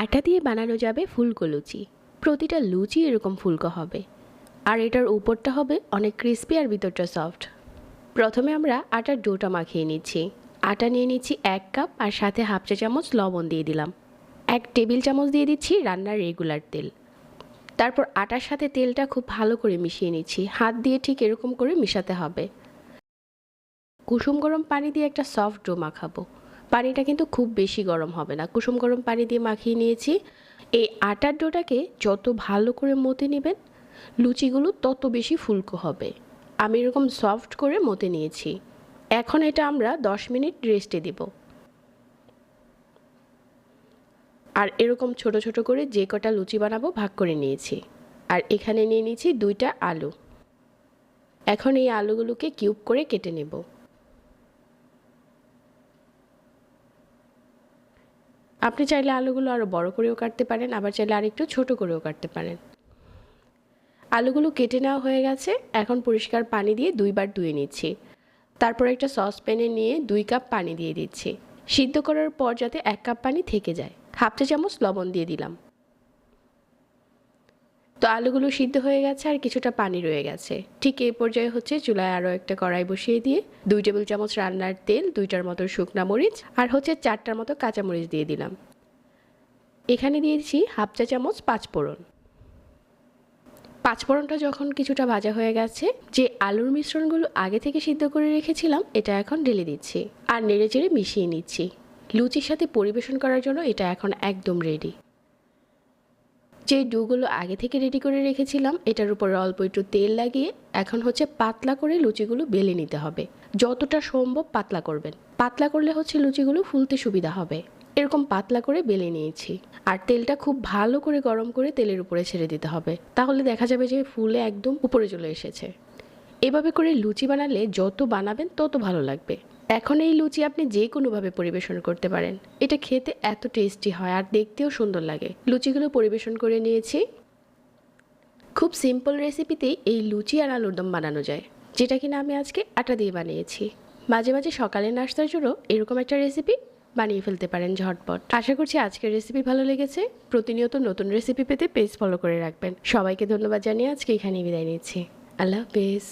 আটা দিয়ে বানানো যাবে ফুলকো লুচি। প্রতিটা লুচি এরকম ফুলকো হবে, আর এটার উপরটা হবে অনেক ক্রিস্পি আর ভিতরটা সফট। প্রথমে আমরা আটার ডোটা মাখিয়ে নিচ্ছি। আটা নিয়ে নিচ্ছি 1 কাপ, আর সাথে হাফ চা চামচ লবণ দিয়ে দিলাম। 1 টেবিল চামচ দিয়ে দিচ্ছি রান্নার রেগুলার তেল। তারপর আটার সাথে তেলটা খুব ভালো করে মিশিয়ে নিচ্ছি। হাত দিয়ে ঠিক এরকম করে মিশাতে হবে। কুসুম গরম পানি দিয়ে একটা সফট ডো মাখাবো। পানিটা কিন্তু খুব বেশি গরম হবে না, কুসুম গরম পানি দিয়ে মাখিয়ে নিয়েছি। এই আটার ডোটাকে যত ভালো করে মতে নেবেন, লুচিগুলো তত বেশি ফুলকো হবে। আমি এরকম সফট করে মতে নিয়েছি। এখন এটা আমরা 10 মিনিট রেস্টে দেব। আর এরকম ছোট ছোট করে যে কটা লুচি বানাবো ভাগ করে নিয়েছি। আর এখানে নিয়ে নিয়েছি 2টা আলু। এখন এই আলুগুলোকে কিউব করে কেটে নেব। আপনি চাইলে আলুগুলো আরও বড় করেও কাটতে পারেন, আবার চাইলে আরেকটু ছোট করেও কাটতে পারেন। আলুগুলো কেটে নেওয়া হয়ে গেছে। এখন পরিষ্কার পানি দিয়ে 2 বার ধুয়ে নিচ্ছি। তারপর একটা সসপ্যানে নিয়ে 2 কাপ পানি দিয়ে দিচ্ছি। সিদ্ধ করার পর যাতে 1 কাপ পানি থেকে যায়, হাফ চা চামচ লবণ দিয়ে দিলাম। তো আলুগুলো সিদ্ধ হয়ে গেছে আর কিছুটা পানি রয়ে গেছে। ঠিক এই পর্যায়ে হচ্ছে চুলায় আরও একটা কড়াই বসিয়ে দিয়ে 2 টেবিল চামচ রান্নার তেল, 2টার মতো শুকনা মরিচ আর হচ্ছে 4টার মতো কাঁচামরিচ দিয়ে দিলাম। এখানে দিয়েছি হাফ চা চামচ পাঁচফোড়ন। পাঁচফোড়নটা যখন কিছুটা ভাজা হয়ে গেছে, যে আলুর মিশ্রণগুলো আগে থেকে সিদ্ধ করে রেখেছিলাম এটা এখন ঢেলে দিচ্ছি আর নেড়েচেড়ে মিশিয়ে নিচ্ছি। লুচির সাথে পরিবেশন করার জন্য এটা এখন একদম রেডি। যে ডোগুলো আগে থেকে রেডি করে রেখেছিলাম এটার উপরে অল্প একটু তেল লাগিয়ে এখন হচ্ছে পাতলা করে লুচিগুলো বেলে নিতে হবে। যতটা সম্ভব পাতলা করবেন, পাতলা করলে হচ্ছে লুচিগুলো ফুলতে সুবিধা হবে। এরকম পাতলা করে বেলে নিয়েছি। আর তেলটা খুব ভালো করে গরম করে তেলের উপরে ছেড়ে দিতে হবে, তাহলে দেখা যাবে যে ফুলে একদম উপরে চলে এসেছে। এভাবে করে লুচি বানালে যত বানাবেন তত ভালো লাগবে। এখন এই লুচি আপনি যে কোনোভাবে পরিবেশন করতে পারেন। এটা খেতে এত টেস্টি হয় আর দেখতেও সুন্দর লাগে। লুচিগুলো পরিবেশন করে নিয়েছি। খুব সিম্পল রেসিপিতেই এই লুচি আর আলুর দম বানানো যায়, যেটা কিনা আমি আজকে আটা দিয়ে বানিয়েছি। মাঝে মাঝে সকালে নাস্তার জন্য এরকম একটা রেসিপি বানিয়ে ফেলতে পারেন ঝটপট। আশা করছি আজকের রেসিপি ভালো লেগেছে। প্রতিনিয়ত নতুন রেসিপি পেতে পেজ ফলো করে রাখবেন। সবাইকে ধন্যবাদ জানিয়ে আজকে এখানেই বিদায় নিচ্ছি। আল্লাহ হাফেজ।